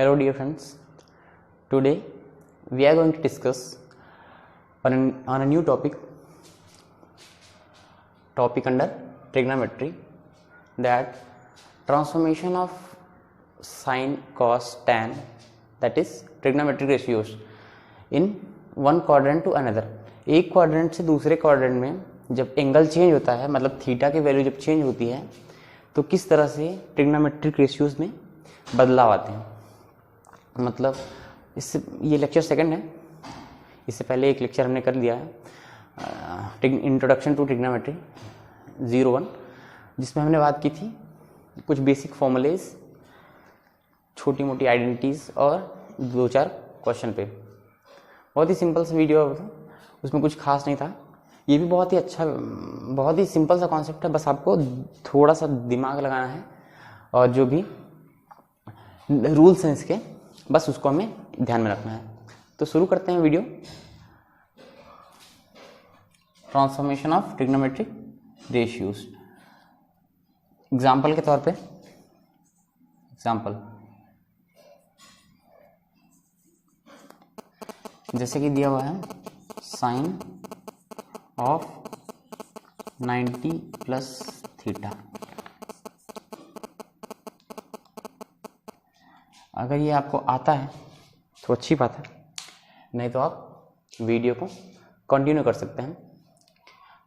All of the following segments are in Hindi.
Hello dear friends, today we are going to discuss on a new topic under trigonometry, that transformation of sine, cos, tan, that is trigonometric ratios in one quadrant to another. एक क्वाड्रेंट से दूसरे क्वाड्रेंट में जब एंगल चेंज होता है, मतलब थीटा की वैल्यू जब चेंज होती है तो किस तरह से ट्रिग्नोमेट्रिक रेशियोज में बदलाव आते हैं. मतलब इससे ये लेक्चर सेकंड है. इससे पहले एक लेक्चर हमने कर लिया है इंट्रोडक्शन टू ट्रिग्नोमेट्री 01, जिसमें हमने बात की थी कुछ बेसिक फॉर्मूलेज, छोटी मोटी आइडेंटिटीज और दो चार क्वेश्चन पे. बहुत ही सिंपल सा वीडियो है, उसमें कुछ खास नहीं था. ये भी बहुत ही अच्छा, बहुत ही सिंपल सा कॉन्सेप्ट है. बस आपको थोड़ा सा दिमाग लगाना है और जो भी रूल्स हैं इसके, बस उसको हमें ध्यान में रखना है. तो शुरू करते हैं video. Transformation of trigonometric ratios. Example के तौर पे, एग्जाम्पल जैसे कि दिया हुआ है साइन ऑफ 90 प्लस थीटा. अगर ये आपको आता है तो अच्छी बात है, नहीं तो आप वीडियो को कंटिन्यू कर सकते हैं.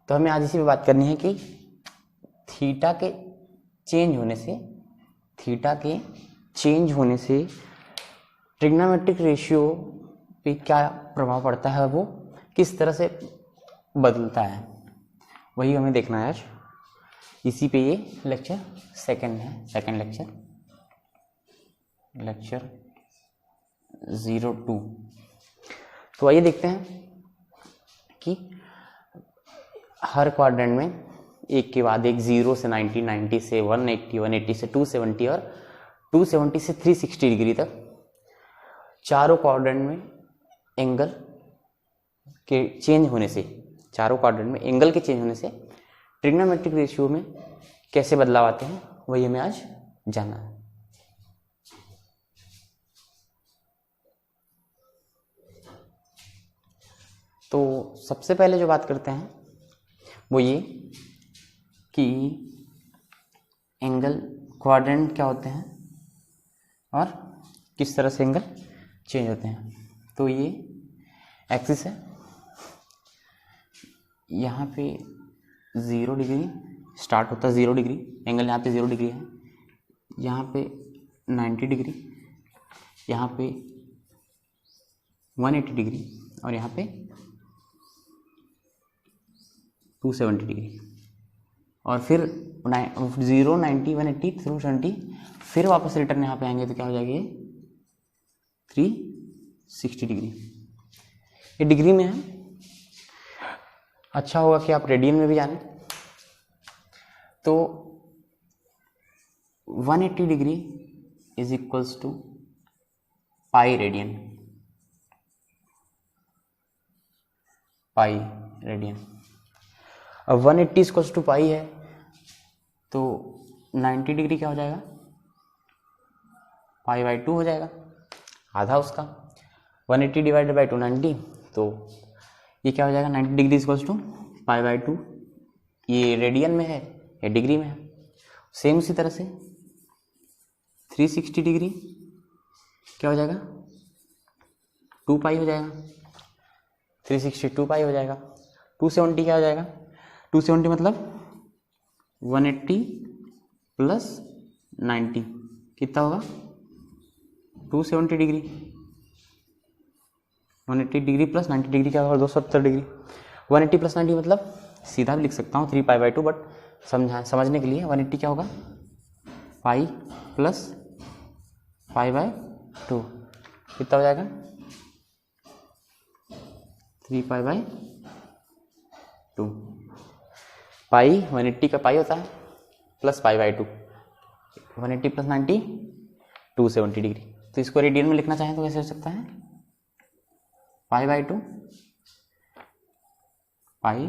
तो हमें आज इसी पे बात करनी है कि थीटा के चेंज होने से ट्रिग्नोमेट्रिक रेशियो पे क्या प्रभाव पड़ता है, वो किस तरह से बदलता है, वही हमें देखना है आज. इसी पे ये लेक्चर सेकंड है, सेकंड लेक्चर 02. तो आइए देखते हैं कि हर क्वाड्रेंट में एक के बाद एक 0 से 90, 90 से 180, 180 से 270 और 270 से 360 डिग्री तक चारों क्वाड्रेंट में एंगल के चेंज होने से, ट्रिग्नोमेट्रिक रेशियो में कैसे बदलाव आते हैं, वही हमें आज जानना है. तो सबसे पहले जो बात करते हैं वो ये कि एंगल क्वाड्रेंट क्या होते हैं और किस तरह से एंगल चेंज होते हैं. तो ये एक्सिस है, यहाँ पे 0 डिग्री स्टार्ट होता है, 0 डिग्री एंगल यहाँ पे 0 डिग्री है, यहाँ पे 90 डिग्री, यहाँ पे 180 डिग्री और यहाँ पे 270 डिग्री. और फिर 0, 90, 180, 270, फिर वापस रिटर्न यहाँ पे आएंगे तो क्या हो जाएगी, 360 डिग्री. ये डिग्री में है. अच्छा होगा कि आप रेडियन में भी जानें. तो 180 degree is equals to pi radian. अब 180 इक्वल्स टू पाई है तो 90 डिग्री क्या हो जाएगा, पाई बाई 2 हो जाएगा, आधा उसका. 180 डिवाइडेड बाई 290, तो ये क्या हो जाएगा, 90 degree equals to pi by 2. ये रेडियन में है, ये डिग्री में है. सेम उसी तरह से 360 डिग्री क्या हो जाएगा, 2 पाई हो जाएगा. 360 2 पाई हो जाएगा. 270 क्या हो जाएगा, 270 मतलब 180 प्लस 90 कितना होगा, 270 डिग्री. 180 डिग्री प्लस 90 डिग्री क्या होगा, 270 डिग्री. 180 प्लस 90 मतलब सीधा भी लिख सकता हूँ 3 पाई बाई 2, बट समझने के लिए 180 क्या होगा, पाई प्लस पाई बाई 2 कितना हो जाएगा, 3 पाई बाई 2. पाई 180 का पाई होता है plus pi by 2. 180 plus 90 270 degree. तो इसको रेडियन में लिखना चाहें तो कैसे हो सकता है, पाई बाई 2 पाई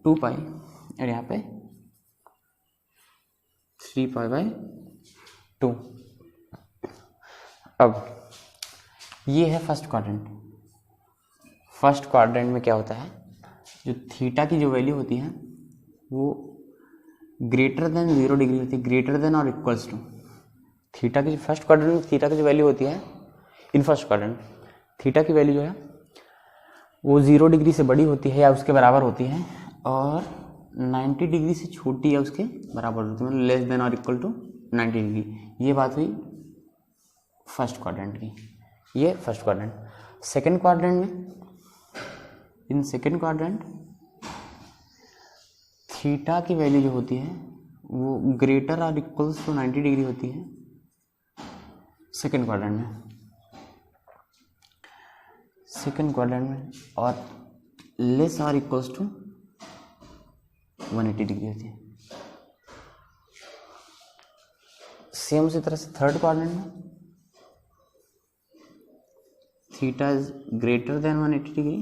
2 पाई और यहाँ पे 3 पाई बाई 2। अब ये है फर्स्ट क्वाड्रेंट। फर्स्ट क्वाड्रेंट में क्या होता है, जो थीटा की जो वैल्यू होती है वो ग्रेटर देन 0 डिग्री होती है, ग्रेटर देन और इक्वल्स टू थीटा की। फर्स्ट क्वाड्रेंट में थीटा की जो वैल्यू होती है इन फर्स्ट क्वाड्रेंट, थीटा की वैल्यू जो है वो 0 डिग्री से बड़ी होती है या उसके बराबर होती है, और 90 डिग्री से छोटी या उसके बराबर होती है, मतलब लेस देन और इक्वल टू 90 डिग्री। ये बात हुई फर्स्ट क्वाड्रेंट की, ये फर्स्ट क्वाड्रेंट। सेकंड क्वाड्रेंट में, इन सेकंड क्वाड्रेंट थीटा की वैल्यू जो होती है वो ग्रेटर और इक्वल्स टू 90 डिग्री होती है सेकंड क्वाड्रेंट में, सेकंड क्वाड्रेंट में, और लेस और इक्वल्स टू 180 डिग्री होती है। सेम उसी तरह से थर्ड क्वाड्रेंट में theta is greater than 180 degree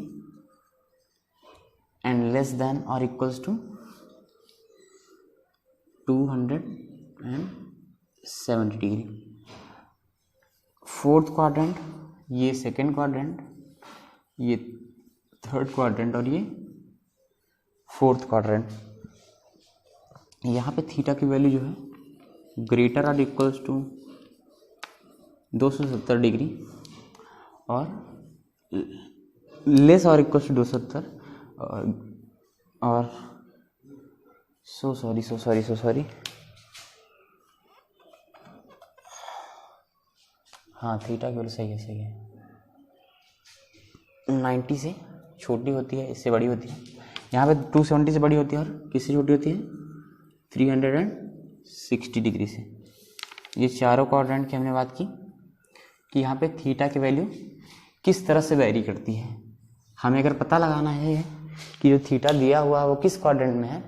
and less than और equals to 270 degree. Fourth quadrant, ये सेकंड क्वाड्रेंट, ये थर्ड क्वाड्रेंट और ये फोर्थ क्वाड्रेंट। यहाँ पे थीटा की वैल्यू जो है ग्रेटर और इक्वल्स टू 270 डिग्री और लेस और इक्वल्स टू 270 और सो सॉरी हाँ थीटा की वैल्यू सही है 90 से छोटी होती है, इससे बड़ी होती है। यहाँ पे 270 से बड़ी होती है और किससे छोटी होती है 360 डिग्री से। ये चारों क्वाड्रेंट की हमने बात की कि यहाँ पे थीटा की वैल्यू किस तरह से वेरी करती है। हमें अगर पता लगाना है कि जो थीटा दिया हुआ है वो किस क्वाड्रेंट में है,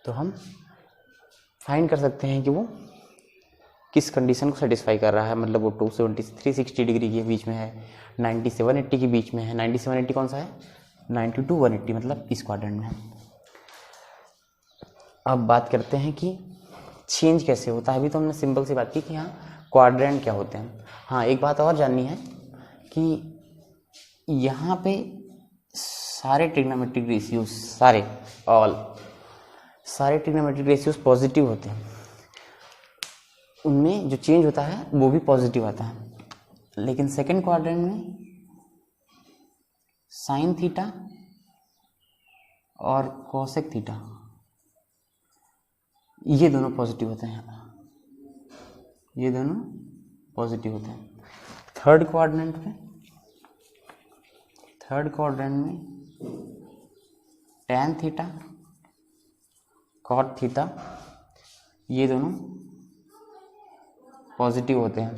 तो हम फाइंड कर सकते हैं कि वो किस कंडीशन को सेटिस्फाई कर रहा है। मतलब वो 270 से 360 डिग्री के बीच में है, 90 से 180 के बीच में है। 90 से 180 कौन सा है, 90 to 180 मतलब इस क्वाड्रेंट में है। अब बात करते हैं कि चेंज कैसे होता है। अभी तो हमने सिंपल सी बात की कि हाँ क्वाड्रेंट क्या होते हैं। हाँ एक बात और जाननी है कि यहाँ पे सारे ट्रिग्नोमेट्रिक रेशियोज, सारे ट्रिग्नोमेट्रिक रेशियोज पॉजिटिव होते हैं, उनमें जो चेंज होता है वो भी पॉजिटिव आता है। लेकिन सेकंड क्वाड्रेंट में साइन थीटा और कोसेक थीटा ये दोनों पॉजिटिव होते हैं, ये दोनों पॉजिटिव होते हैं। थर्ड क्वाड्रेंट में टैन थीटा कॉट थीटा ये दोनों पॉजिटिव होते हैं।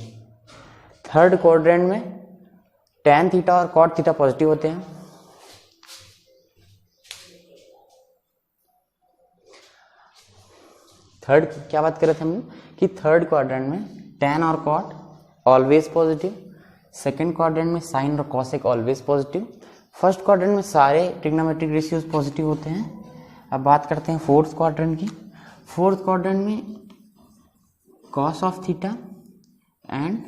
थर्ड क्वाड्रेंट में टैन थीटा और कॉट थीटा पॉजिटिव होते हैं। थर्ड क्या बात कर रहे थे हम कि थर्ड क्वाड्रेंट में टैन और cot always positive, second quadrant में साइन और cosec always positive, first quadrant में सारे ट्रिग्नोमेट्रिक रेशियोज पॉजिटिव होते हैं। अब बात करते हैं फोर्थ क्वाड्रेंट की। फोर्थ क्वाड्रेंट में cos of theta and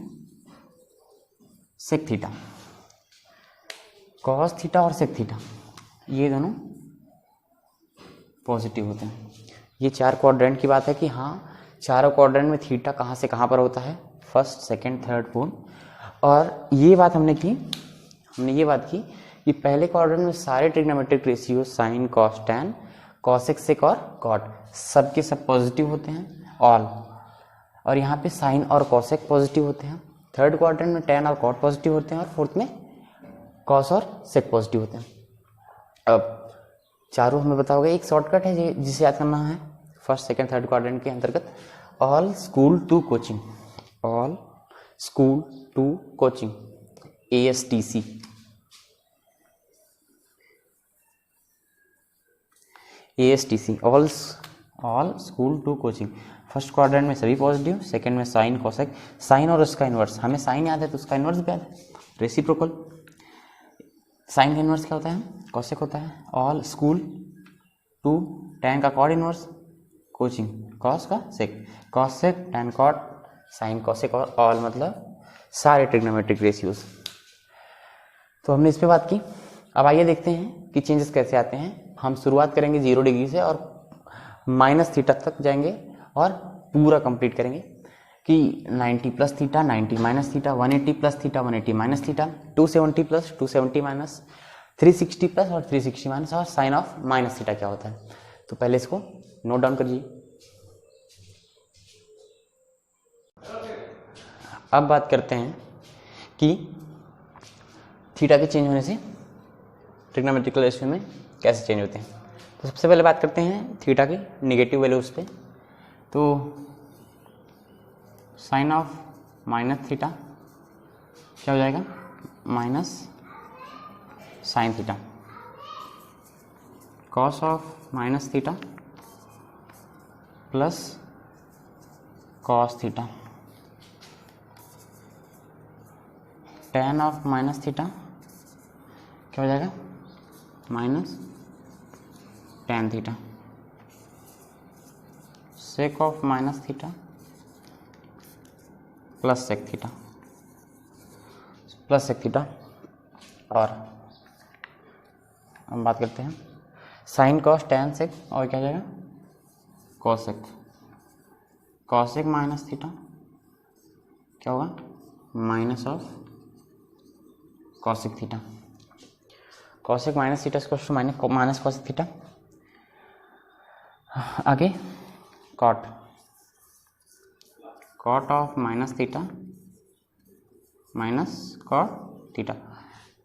sec theta, cos theta और सेक थीटा ये दोनों पॉजिटिव होते हैं। ये चार क्वाड्रेंट की बात है कि हाँ चारों क्वाड्रेंट में थीटा कहाँ से कहाँ पर होता है, फर्स्ट सेकंड थर्ड फोर्थ। और ये बात हमने ये बात की कि पहले क्वाड्रेंट में सारे trigonometric ratio sine cos tan cosec sec और कॉट सब के सब पॉजिटिव होते हैं ऑल, और यहाँ पे साइन और कॉसेक पॉजिटिव होते हैं। थर्ड क्वाड्रेंट में टैन और कॉट पॉजिटिव होते हैं और फोर्थ में कॉस और सेक पॉजिटिव होते हैं। अब चारों हमें बताओगे, एक शॉर्टकट है जिसे याद करना है फर्स्ट सेकंड थर्ड क्वाड्रेंट के अंतर्गत, all school to coaching, all school to coaching ASTC। ASTC all school to coaching. First quadrant में सभी पॉजिटिव, सेकंड में साइन कॉसेक, साइन और उसका इन्वर्स, हमें साइन याद है तो उसका इन्वर्स भी याद है, रेसिप्रोकल। साइन का इन्वर्स क्या होता है, कॉसेक होता है। ऑल स्कूल टू टैन का कॉट इन्वर्स कोचिंग, कॉस का sec, cos sec tan cot sine cosec और ऑल मतलब सारे ट्रिग्नोमेट्रिक रेशियोज। तो हमने इस पे बात की। अब आइए देखते हैं कि चेंजेस कैसे आते हैं। हम शुरुआत करेंगे 0 डिग्री से और माइनस थीटा तक जाएंगे और पूरा कंप्लीट करेंगे कि 90 plus theta, 90 minus theta, 180 plus theta, 180 minus theta, 270 plus, 270 minus, 360 plus और 360 माइनस, और साइन ऑफ माइनस थीटा क्या होता है। तो पहले इसको नोट डाउन करिए। अब बात करते हैं कि थीटा के चेंज होने से ट्रिग्नोमेट्रिकल रेशियो में कैसे चेंज होते हैं। तो सबसे पहले बात करते हैं थीटा की नेगेटिव वैल्यूज पे। तो साइन ऑफ माइनस थीटा क्या हो जाएगा, minus sine theta, cos of minus theta plus cos theta, tan of minus theta क्या हो जाएगा, minus tan theta, sec of minus theta plus sec theta, plus sec theta. और हम बात करते हैं साइन कॉस tan सेक, और क्या हो जाएगा, कॉसेक, कॉसेक माइनस थीटा क्या होगा, minus of cosec theta, cosec minus theta इसको माइनस कॉसेक थीटा। आगे cot, cot of minus theta minus cot theta.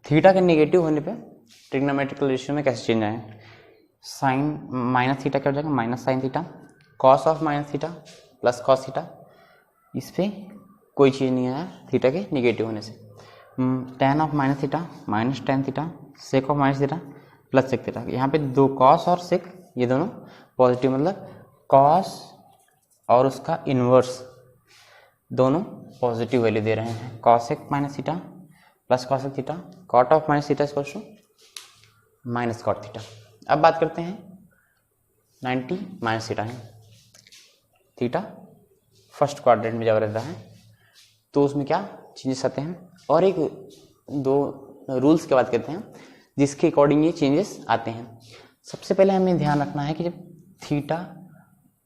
Theta के नेगेटिव होने पे ट्रिग्नोमेट्रिकल रेशियो में कैसे चेंज आए, साइन माइनस थीटा क्या हो जाएगा, minus sine theta, cos of minus theta plus cos theta. इस पर कोई चीज़ नहीं आया थीटा के नेगेटिव होने से। tan of minus theta minus tan theta, sec of minus theta plus sec theta. यहाँ पे दो कॉस और सेक ये दोनों पॉजिटिव, मतलब कॉस और उसका इन्वर्स दोनों पॉजिटिव वैल्यू दे रहे हैं। Cosec minus theta plus cosec theta, cot of minus theta equal to minus cot theta. अब बात करते हैं 90 माइनस थीटा है, थीटा फर्स्ट क्वाड्रेंट में जब रहता है तो उसमें क्या चेंजेस आते हैं, और एक दो रूल्स की बात करते हैं जिसके अकॉर्डिंग ये चेंजेस आते हैं। सबसे पहले हमें ध्यान रखना है कि जब थीटा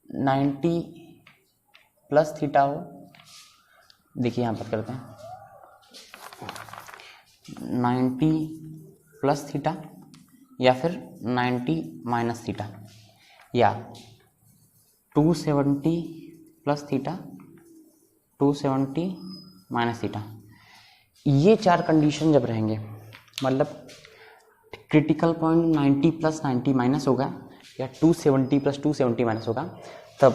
90 प्लस थीटा हो, देखिए यहाँ पर करते हैं 90 प्लस थीटा या फिर 90 माइनस थीटा, या 270 प्लस थीटा 270 माइनस थीटा। ये चार कंडीशन जब रहेंगे, मतलब क्रिटिकल पॉइंट 90 प्लस 90 माइनस होगा या 270 प्लस 270 माइनस होगा, तब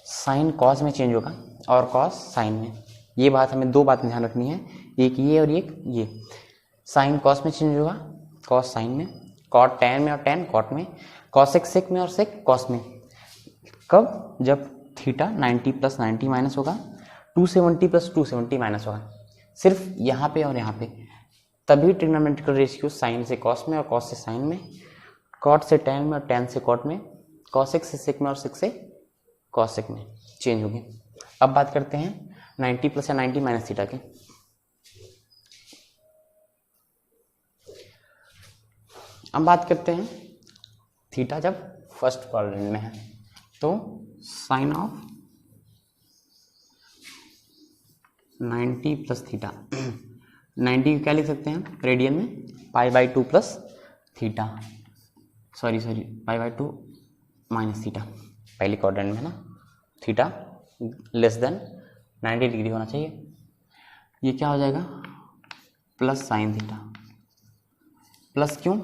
साइन कॉस में चेंज होगा और कॉस साइन में। ये बात हमें दो बातें ध्यान रखनी है, एक ये और एक ये। साइन कॉस में चेंज होगा, कॉस साइन में, कॉट टैन में और टैन कॉट में, कॉसेक सेक में और सेक कॉस में। कब, जब थीटा 90 प्लस 90 माइनस होगा, 270 प्लस 270 माइनस होगा, सिर्फ यहाँ पे और यहाँ पे। तभी ट्रिग्नोमेट्रिकल रेशियो साइन से कॉस में और कॉस से साइन में, कॉट से टैन में और टैन से कॉट में, कॉसेक से सेक में और सेक से कॉसेक में चेंज होगी। अब बात करते हैं 90 प्लस या 90 माइनस थीटा की। अब बात करते हैं थीटा जब फर्स्ट क्वाड्रेंट में है, तो साइन ऑफ 90 प्लस थीटा, 90 क्या लिख सकते हैं रेडियन में, π/2 plus theta, sorry π/2 minus theta. पहली क्वाड्रेंट में है ना, थीटा लेस देन 90 डिग्री होना चाहिए। ये क्या हो जाएगा, प्लस साइन थीटा। प्लस क्यों,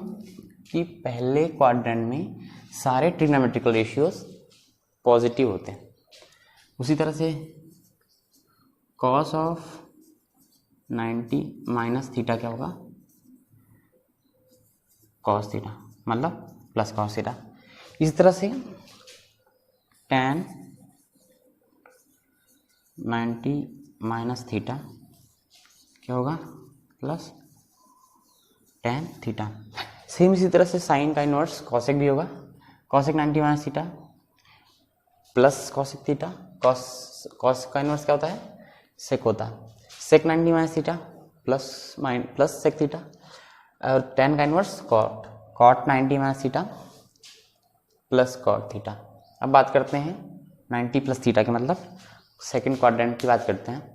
कि पहले क्वाड्रेंट में सारे ट्रिग्नोमेट्रिकल रेशियोज पॉजिटिव होते हैं। उसी तरह से कॉस ऑफ 90 माइनस थीटा क्या होगा, कॉस थीटा, मतलब प्लस कॉस थीटा। इस तरह से tan 90 माइनस थीटा क्या होगा, प्लस tan थीटा। सेम इसी तरह से साइन का इनवर्स कॉसेक भी होगा, cosec 90 minus theta plus cosec theta. Cos का इनवर्स क्या होता है, सेक होता है sec 90 minus theta plus sec theta, और tan का inverse cot 90 minus theta plus cot theta. अब बात करते हैं 90 प्लस थीटा के मतलब सेकंड क्वाड्रेंट की बात करते हैं।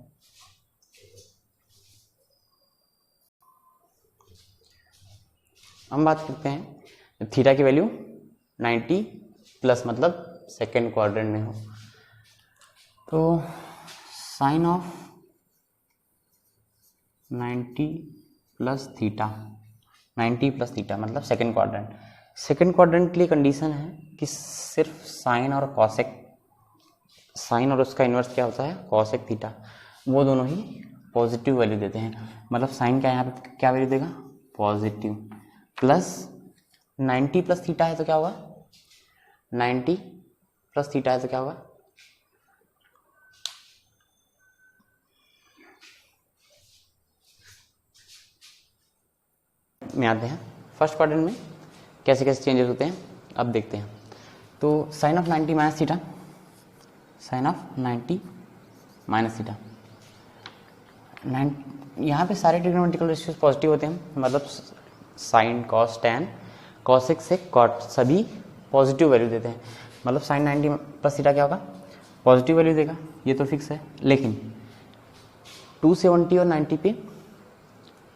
हम बात करते हैं थीटा की वैल्यू 90 प्लस मतलब सेकंड क्वाड्रेंट में हो, तो sine of 90 plus theta, 90 plus theta मतलब सेकंड क्वाड्रेंट। सेकंड क्वाड्रेंट के लिए कंडीशन है कि सिर्फ साइन और कॉसेक, साइन और उसका इन्वर्स क्या होता है कॉसेक थीटा, वो दोनों ही पॉजिटिव वैल्यू देते हैं। मतलब साइन का यहाँ पे क्या वैल्यू देगा पॉजिटिव, प्लस 90 प्लस थीटा है तो क्या होगा 90 प्लस थीटा है तो क्या होगा में आते हैं। फर्स्ट क्वाड्रेंट में कैसे कैसे चेंजेस होते हैं अब देखते हैं। तो sine of 90 minus theta, sine of 90 minus theta, यहाँ पे सारे ट्रिग्नोमेट्रिकल रेशियोज पॉजिटिव होते हैं, मतलब sine cos tan cosec sec cot सभी पॉजिटिव वैल्यू देते हैं। मतलब साइन 90 प्लस थीटा क्या होगा पॉजिटिव वैल्यू देगा, ये तो फिक्स है। लेकिन 270 और 90 पे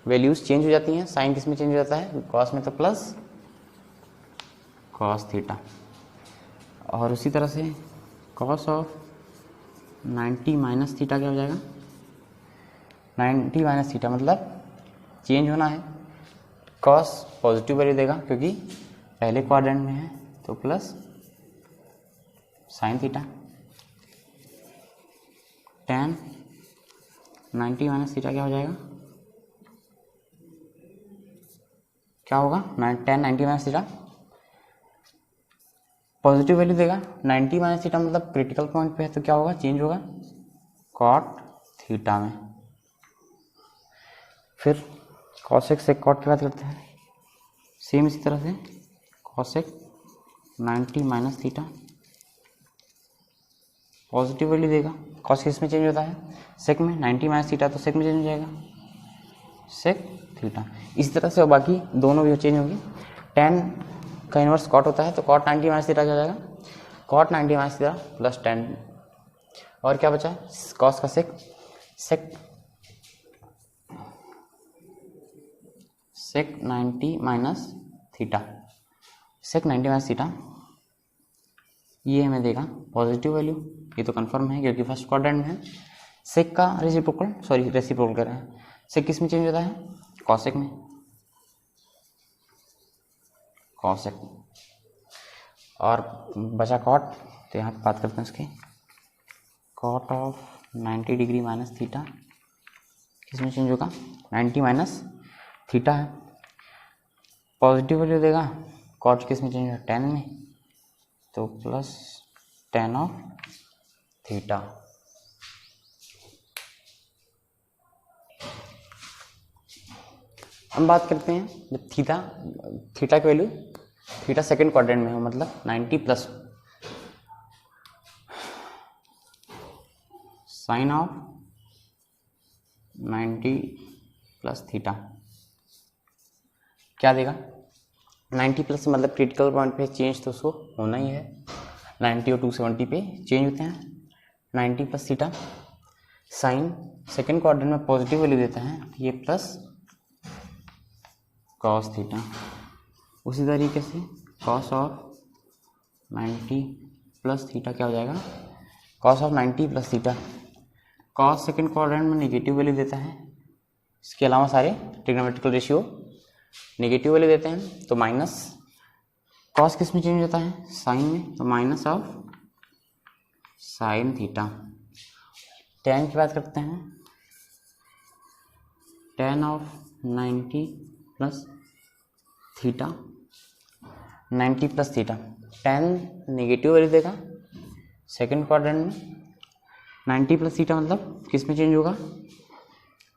वैल्यूज चेंज हो जाती हैं। साइन किस में चेंज हो जाता है कॉस में, तो प्लस कॉस थीटा, और उसी तरह से कॉस ऑफ 90 माइनस थीटा क्या हो जाएगा 90 माइनस थीटा, मतलब चेंज होना है, कॉस पॉजिटिव वैल्यू देगा क्योंकि पहले क्वाड्रेंट में है, तो plus sine theta, tan 90 minus theta क्या हो जाएगा क्या होगा tan 90 minus theta positive value देगा, 90 माइनस थीटा मतलब क्रिटिकल पॉइंट पे है तो क्या होगा चेंज होगा कॉट थीटा में। फिर कॉसेक सेक कॉट की बात करते हैं, सेम इसी तरह से cosec 90 minus theta positive value देगा, कॉस किस में चेंज होता है सेक में, 90 माइनस थीटा तो सेक में चेंज हो जाएगा सेक थीटा। इसी तरह से बाकी दोनों भी चेंज होंगे। tan का इनवर्स कॉट होता है तो कॉट 90 माइनस थीटा क्या हो जाएगा cot 90 minus theta plus tan, और क्या बचा है कॉस का sec, sec 90 minus theta, sec 90 minus theta ये हमें देगा पॉजिटिव वैल्यू, ये तो कंफर्म है क्योंकि फर्स्ट क्वाड्रेंट में है। सेक का रेसिप्रोकल कर रहे हैं, सेक किस में चेंज होता है कॉसेक में, कॉसेक, और बचा कॉट, तो यहाँ पे बात करते हैं उसके cot of 90 degree minus theta किस में चेंज होगा 90 माइनस थीटा है, पॉजिटिव वैल्यू देगा, कॉट किस में चेंज होगा tan में, तो प्लस tan ऑफ थीटा। हम बात करते हैं जब थीटा की वैल्यू थीटा सेकंड क्वाड्रेंट में हो, मतलब 90 plus sign of 90 plus theta क्या देगा 90 प्लस मतलब क्रिटिकल पॉइंट पे चेंज तो उसको होना ही है, 90 और 270 पे चेंज होते हैं। 90 plus theta sign second quadrant में पॉजिटिव वैल्यू देता है, ये प्लस कॉस थीटा। उसी तरीके से कॉस ऑफ 90 प्लस थीटा क्या हो जाएगा cos of 90 plus theta, cos second quadrant में नेगेटिव वैल्यू देता है, इसके अलावा सारे ट्रिग्नोमेट्रिकल रेशियो नेगेटिव वैल्यू देते हैं, तो माइनस कॉस किस में चेंज होता है साइन में, तो minus of sine theta. tan की बात करते हैं, tan of 90 plus theta 90 plus theta, tan negative value देगा सेकंड क्वाड्रेंट में, 90 प्लस थीटा मतलब किस में चेंज होगा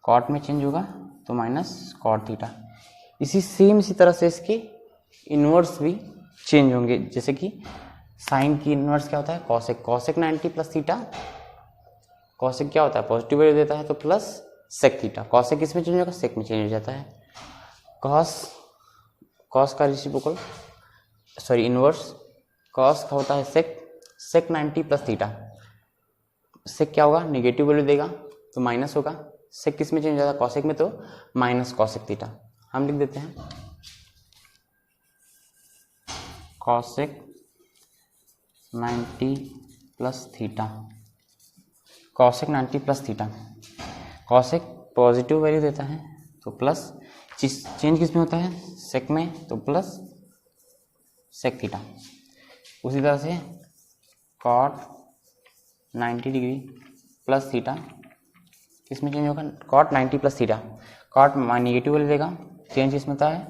कॉट में चेंज होगा, तो माइनस कॉट थीटा। इसी तरह से इसके इन्वर्स भी चेंज होंगे, जैसे कि साइन की इन्वर्स क्या होता है कॉसेक 90 प्लस थीटा कॉसेक क्या होता है, पॉजिटिव वैल्यू देता है तो प्लस सेक थीटा। कॉसेक किस में चेंज होगा, सेक में चेंज हो जाता है। कॉस का रेसिप्रोकल सॉरी इनवर्स कॉस का होता है सेक 90 प्लस थीटा। सेक क्या होगा, निगेटिव वैल्यू देगा तो माइनस होगा। सेक किस में चेंज हो जाता है, कॉसेक में, तो माइनस कॉसेक थीटा। हम लिख देते हैं cosec 90 plus theta. Cosec 90 plus theta, cosec positive value देता है तो प्लस, चेंज किस में होता है, सेक में, तो प्लस सेक थीटा। उसी तरह से कॉट 90 डिग्री प्लस थीटा किस में चेंज होगा, cot 90 plus theta. Cot negative value देगा, चेंज किस में होता है,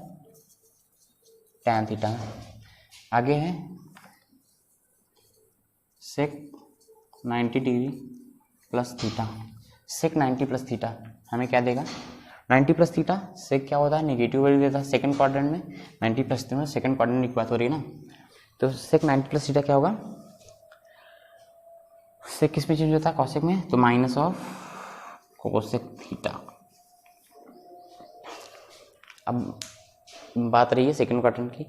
टैन थीटा। आगे है sec 90 degree plus theta. Sec 90 plus theta हमें क्या देगा, 90 प्लस थीटा। सेक क्या होता है, नेगेटिव वैल्यू देता है सेकंड क्वाड्रेंट में, 90 प्लस थीटा में सेकंड क्वाड्रेंट की बात हो रही है ना, तो सेक 90 प्लस थीटा क्या होगा, सेक किस में चेंज होता है, कॉसेक में, तो माइनस ऑफ कोसेक थीटा। अब बात रही है सेकंड क्वाड्रेंट की,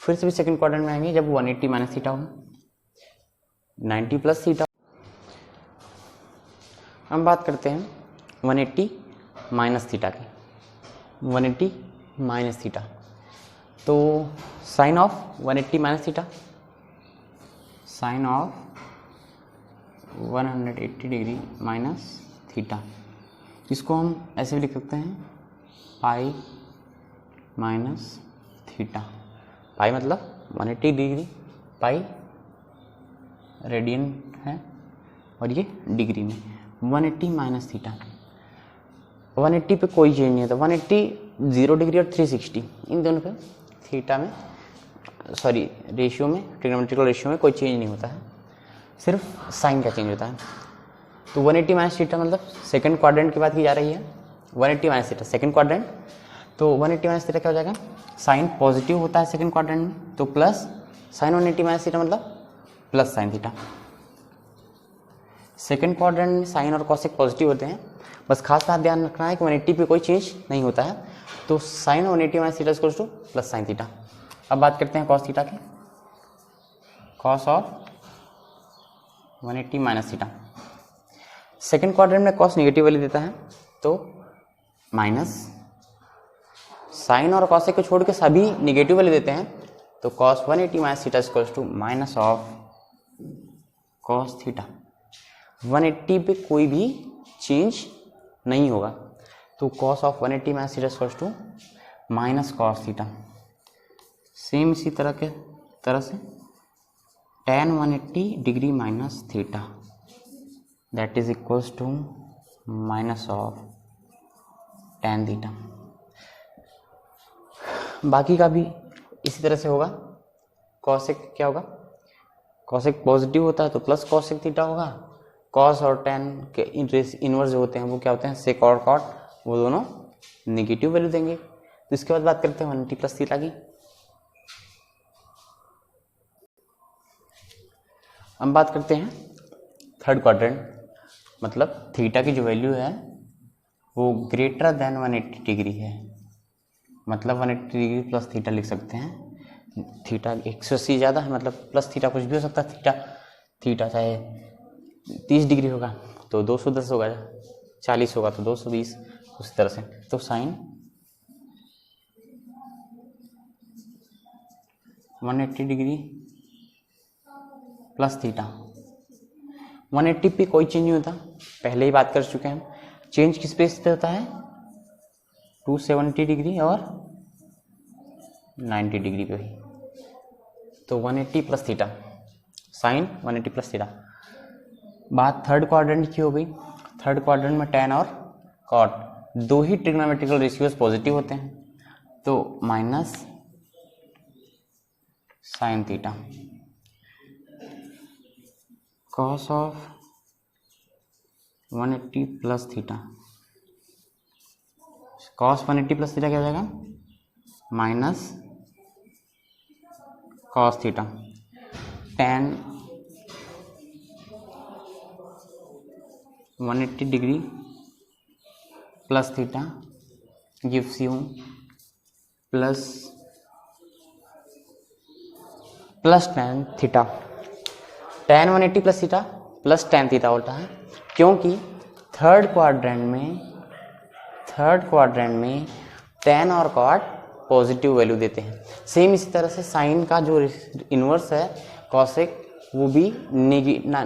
फिर से भी सेकंड क्वाड्रेंट में आएंगे जब 180 माइनस थीटा होगा, 90 प्लस थीटा। हम बात करते हैं 180 माइनस थीटा की, 180 माइनस थीटा, तो sine of 180 minus theta, sine of 180 degree minus theta, इसको हम ऐसे भी लिख सकते हैं पाई माइनस थीटा। पाई मतलब 180 डिग्री, पाई रेडियन है और ये डिग्री में, 180 माइनस थीटा। 180 पे कोई चेंज नहीं होता, 180 0 डिग्री और 360 इन दोनों पे थीटा में सॉरी रेशियो में, ट्रिग्नोमेट्रिकल रेशियो में कोई चेंज नहीं होता है, सिर्फ साइन का चेंज होता है। तो 180 माइनस थीटा मतलब सेकंड क्वाड्रेंट की बात की जा रही है, 180 माइनस थीटा सेकंड क्वाड्रेंट, तो 180 माइनस थीटा क्या हो जाएगा, साइन पॉजिटिव होता है सेकंड क्वाड्रेंट में, तो प्लस साइन 180 माइनस थीटा मतलब plus sine theta. Second quadrant में साइन और कॉसेक पॉजिटिव होते हैं, बस खास बात ध्यान रखना है कि 180 पे कोई चेंज नहीं होता है, तो sine 180 minus theta equals to plus sine theta. अब बात करते हैं कॉस थीटा की, cos of 180 minus theta. Second quadrant में कॉस निगेटिव वैल्यू देता है तो माइनस, साइन और कॉसेक को छोड़ के सभी निगेटिव वैल्यू देते हैं, तो cos 180 minus theta equals to minus of cos theta. 180 पे कोई भी चेंज नहीं होगा, तो cos of 180 minus theta equals to minus cos theta. Same इसी तरह से tan 180 degree minus theta that is equals to minus of tan theta. बाकी का भी इसी तरह से होगा। कॉसेक क्या होगा, कॉसेक पॉजिटिव होता है तो प्लस कॉसेक थीटा होगा, कॉस और tan के इनवर्स जो होते हैं वो क्या होते हैं, सेक और कॉट, वो दोनों नेगेटिव वैल्यू देंगे। तो इसके बाद बात करते हैं 180 प्लस थीटा की। हम बात करते हैं थर्ड क्वाड्रेंट, मतलब थीटा की जो वैल्यू है वो ग्रेटर देन 180 डिग्री है, मतलब 180 डिग्री प्लस थीटा लिख सकते हैं। थीटा 180 ज़्यादा है मतलब प्लस थीटा कुछ भी हो सकता है, थीटा चाहे 30 डिग्री होगा तो 210 होगा, 40 होगा तो 220, उस तरह से। तो साइन 180 डिग्री प्लस थीटा, 180 पे कोई चेंज नहीं होता, पहले ही बात कर चुके हैं हम। चेंज किस पे होता है, 270 डिग्री और 90 डिग्री पे ही, तो 180 plus theta, sine 180 plus theta. बात थर्ड क्वाड्रेंट की हो गई। थर्ड क्वाड्रेंट में tan और cot दो ही ट्रिग्नोमेट्रिकल रेशियोज पॉजिटिव होते हैं, तो minus sine theta, cos of 180 plus theta, cos 180 plus theta क्या हो जाएगा, minus cos theta, tan 180 degree plus theta gives you plus tan theta. tan 180 plus theta plus tan theta होता है, क्योंकि थर्ड क्वाड्रेंट में tan और cot पॉजिटिव वैल्यू देते हैं। सेम इसी तरह से साइन का जो इन्वर्स है कॉसेक, वो भी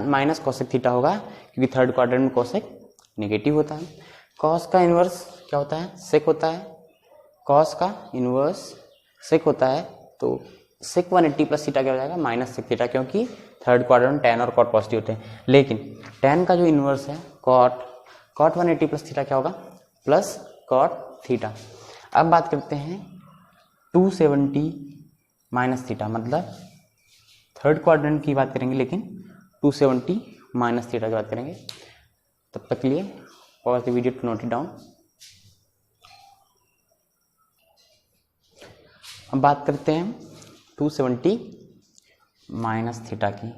माइनस कॉसेक थीटा होगा, क्योंकि थर्ड क्वाड्रेंट में कॉसेक नेगेटिव होता है। कॉस का इन्वर्स क्या होता है? सेक होता है। कॉस का इन्वर्स सेक होता है, तो सेक 180 प्लस थीटा क्या हो जाएगा? माइनस सेक थीटा, क्योंकि थर्ड क्वाड्रेंट में tan और cot पॉजिटिव होते हैं। लेकिन tan का जो इन्वर्स है cot 180 प्लस थीटा क्या होगा? Plus cot theta. अब बात करते हैं 270 माइनस थीटा, मतलब थर्ड क्वाड्रेंट की बात करेंगे, लेकिन 270 माइनस थीटा की बात करेंगे। तब तक के लिए pause the video to note it down. अब बात करते हैं 270 माइनस थीटा की।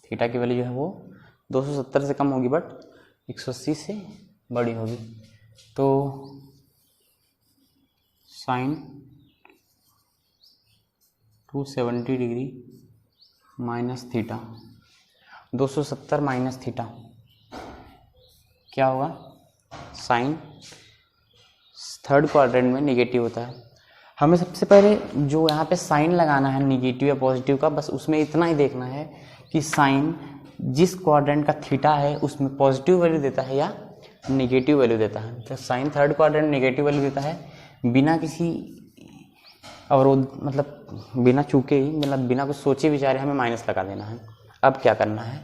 थीटा की वैल्यू जो है वो 270 से कम होगी, बट 180 से बड़ी होगी। तो sine 270 degree minus theta, 270 minus theta क्या होगा? साइन थर्ड क्वाड्रेंट में नेगेटिव होता है। हमें सबसे पहले जो यहाँ पे साइन लगाना है नेगेटिव या पॉजिटिव का, बस उसमें इतना ही देखना है कि साइन जिस क्वाड्रेंट का थीटा है उसमें पॉजिटिव वैल्यू देता है या नेगेटिव वैल्यू देता है। तो sine third quadrant negative value देता है, बिना किसी अवरोध, मतलब बिना चूके ही, मतलब बिना कुछ सोचे विचारे हमें माइनस लगा देना है। अब क्या करना है?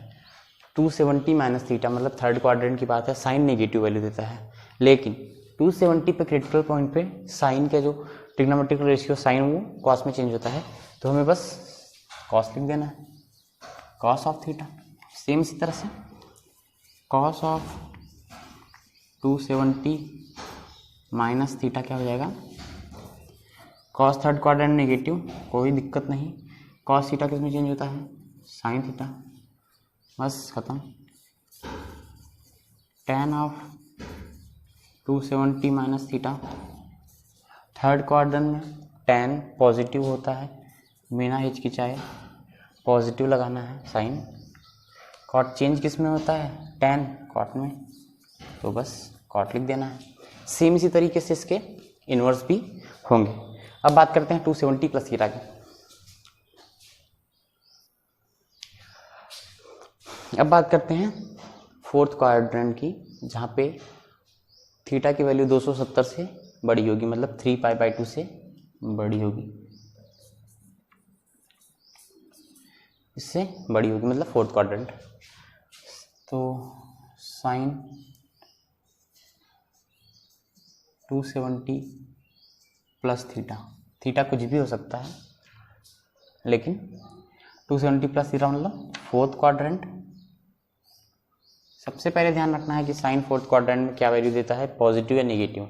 270 माइनस थीटा, मतलब थर्ड क्वाड्रेंट की बात है, साइन नेगेटिव वैल्यू देता है, लेकिन 270 पे क्रिटिकल पॉइंट पे साइन के जो ट्रिग्नोमेट्रिक रेशियो साइन वो कॉस में चेंज होता है, तो हमें बस कॉस लिख देना है, कॉस ऑफ थीटा। सेम इसी तरह से कॉस ऑफ 270 माइनस थीटा क्या हो जाएगा? कॉस थर्ड क्वाड्रेंट नेगेटिव, कोई दिक्कत नहीं। कॉस थीटा किस में चेंज होता है? साइन थीटा, बस खत्म। tan of 270 minus theta, third quadrant में tan पॉजिटिव होता है, बिना हिचकिचाए पॉजिटिव लगाना है। साइन कॉट चेंज किस में होता है? tan कॉट में, तो बस कॉट लिख देना है। सेम इसी तरीके से इसके इन्वर्स भी होंगे। अब बात करते हैं 270 प्लस थीटा की। अब बात करते हैं फोर्थ क्वाड्रेंट की, जहाँ पे थीटा की वैल्यू 270 से बड़ी होगी, मतलब 3π/2 से बड़ी होगी, इससे बड़ी होगी, मतलब फोर्थ क्वाड्रेंट। तो साइन 270 प्लस थीटा कुछ भी हो सकता है, लेकिन 270 प्लस थीटा मतलब फोर्थ क्वाड्रेंट। सबसे पहले ध्यान रखना है कि साइन फोर्थ क्वाड्रेंट में क्या वैल्यू देता है, पॉजिटिव या नेगेटिव।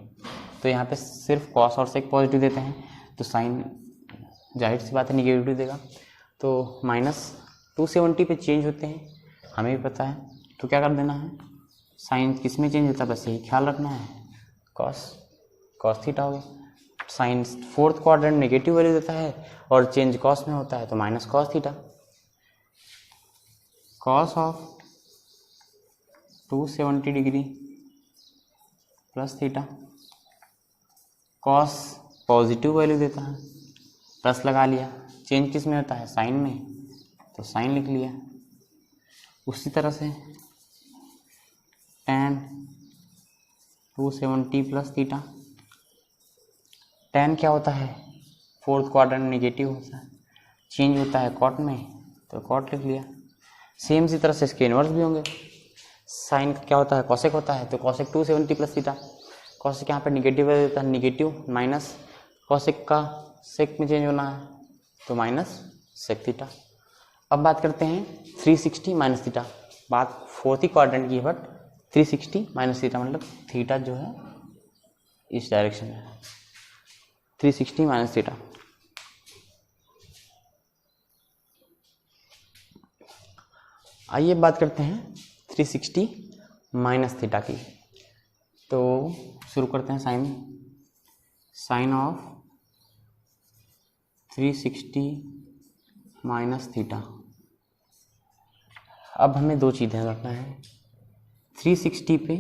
तो यहाँ पे सिर्फ कॉस और सेक पॉजिटिव देते हैं, तो साइन जाहिर सी बात है नेगेटिव देगा। तो माइनस 270 पे चेंज होते हैं, हमें भी पता है, तो क्या कर देना है? साइन किस में चेंज होता है, बस यही ख्याल रखना है, कॉस थीटा हो गया। Sine fourth quadrant negative value देता है और चेंज कॉस में होता है, तो minus cos theta. Cos of 270 degree plus theta, cos positive value देता है, प्लस लगा लिया, चेंज किस में होता है? साइन में, तो साइन लिख लिया। उसी तरह से tan 270 प्लस थीटा, tan क्या होता है? फोर्थ क्वाड्रेंट नेगेटिव होता है, चेंज होता है कॉट में, तो कॉट लिख लिया। सेम इसी तरह से इसके इन्वर्स भी होंगे। साइन क्या होता है? कॉसेक होता है, तो कॉसेक 270 प्लस थीटा, कॉसेक यहाँ पे नेगेटिव वैल्यू देता है, नेगेटिव माइनस कॉसेक का सेक में चेंज होना है, तो माइनस सेक थीटा। अब बात करते हैं 360 माइनस थीटा। बात फोर्थ ही क्वाड्रेंट की है, बट 360 माइनस थीटा मतलब थीटा जो है इस डायरेक्शन में, 360 माइनस थीटा। आइए बात करते हैं 360 माइनस थीटा की। तो शुरू करते हैं साइन ऑफ 360 माइनस थीटा। अब हमें दो चीज़ ध्यान रखना है, 360 पे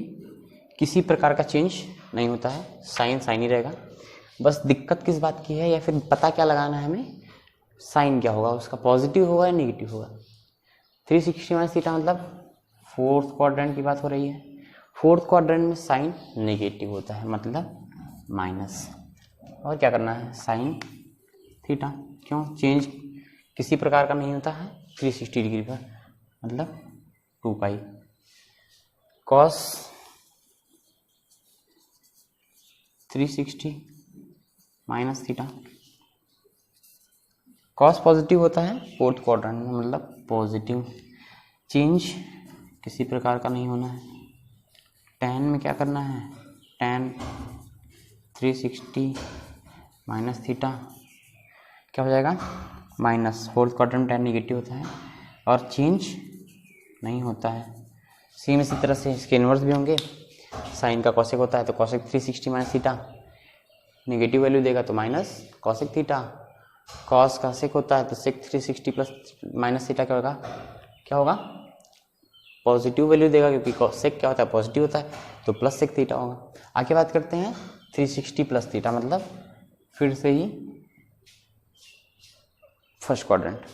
किसी प्रकार का चेंज नहीं होता है, साइन ही रहेगा। बस दिक्कत किस बात की है या फिर पता क्या लगाना है हमें, साइन क्या होगा उसका, पॉजिटिव होगा या नेगेटिव होगा। 360 माइनस थीटा मतलब फोर्थ क्वाड्रेंट की बात हो रही है। फोर्थ क्वाड्रेंट में साइन नेगेटिव होता है, मतलब माइनस। और क्या करना है, साइन थीटा, क्यों, चेंज किसी प्रकार का नहीं होता है 360 डिग्री पर, मतलब 2 pi cos 360 minus theta. Cos positive होता है फोर्थ क्वाड्रेंट में, मतलब पॉजिटिव, चेंज किसी प्रकार का नहीं होना है। tan में क्या करना है, tan 360 माइनस थीटा क्या हो जाएगा, माइनस, फोर्थ क्वाड्रेंट में tan निगेटिव होता है और चेंज नहीं होता है। सेम इसी तरह से इसके इन्वर्स भी होंगे, साइन का कॉसेक होता है तो cosec 360 minus theta, negative value देगा तो माइनस कॉसेक थीटा, कॉस का सेक होता है तो सेक 360 प्लस माइनस थीटा क्या होगा, पॉजिटिव वैल्यू देगा, क्योंकि सेक क्या होता है, पॉजिटिव होता है, तो प्लस सेक थीटा होगा। आगे बात करते हैं 360 प्लस थीटा, मतलब फिर से ही first quadrant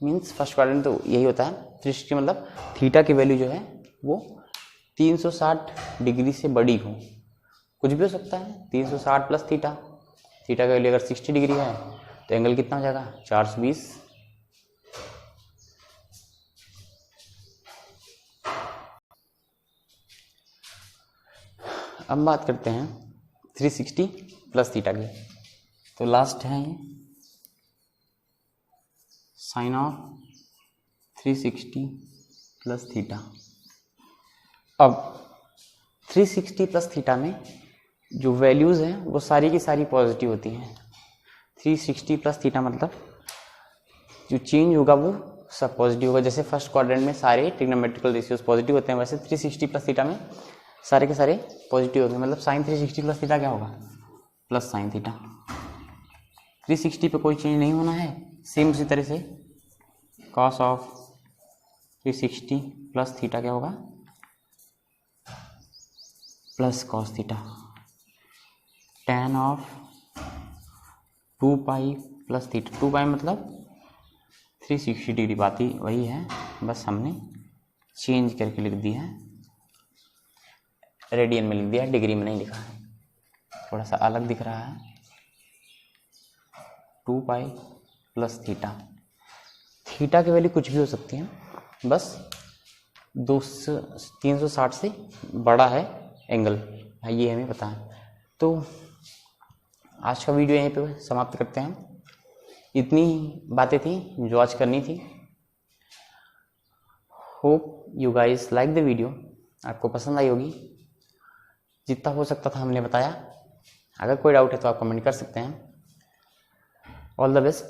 means first quadrant तो यही होता है 360, मतलब थीटा की वैल्यू जो है वो 360 डिग्री से बड़ी हो, कुछ भी हो सकता है। 360 प्लस थीटा का वैल्यू अगर 60 डिग्री है तो एंगल कितना हो जाएगा, 420। अब बात करते हैं 360 प्लस थीटा की, तो लास्ट है ये साइन ऑफ 360 प्लस थीटा। अब 360 प्लस थीटा में जो वैल्यूज़ हैं वो सारी की सारी पॉजिटिव होती हैं। 360 प्लस थीटा मतलब जो चेंज होगा वो सब पॉजिटिव होगा। जैसे फर्स्ट क्वाड्रेंट में सारे ट्रिग्नोमेट्रिकल रेशियोज पॉजिटिव होते हैं, वैसे 360 प्लस थीटा में सारे के सारे पॉजिटिव होते हैं। मतलब साइन 360 प्लस थीटा क्या होगा, प्लस साइन थीटा। 360 पे कोई चेंज नहीं होना है। सेम उसी तरह से कॉस ऑफ 360 प्लस थीटा क्या होगा, plus cos theta. tan of 2 pi plus theta, 2 पाई मतलब 360 डिग्री, बात ही वही है, बस हमने चेंज करके लिख दिया है, रेडियन में लिख दिया है, डिग्री में नहीं लिखा है, थोड़ा सा अलग दिख रहा है। 2 पाई प्लस थीटा, थीटा की वैल्यू कुछ भी हो सकती है, बस 360 से बड़ा है एंगल, ये हमें पता है। तो आज का वीडियो यहीं पे समाप्त करते हैं। इतनी बातें थी जो आज करनी थी। Hope you guys like the video, आपको पसंद आई होगी। जितना हो सकता था हमने बताया। अगर कोई डाउट है तो आप कमेंट कर सकते हैं। All the best.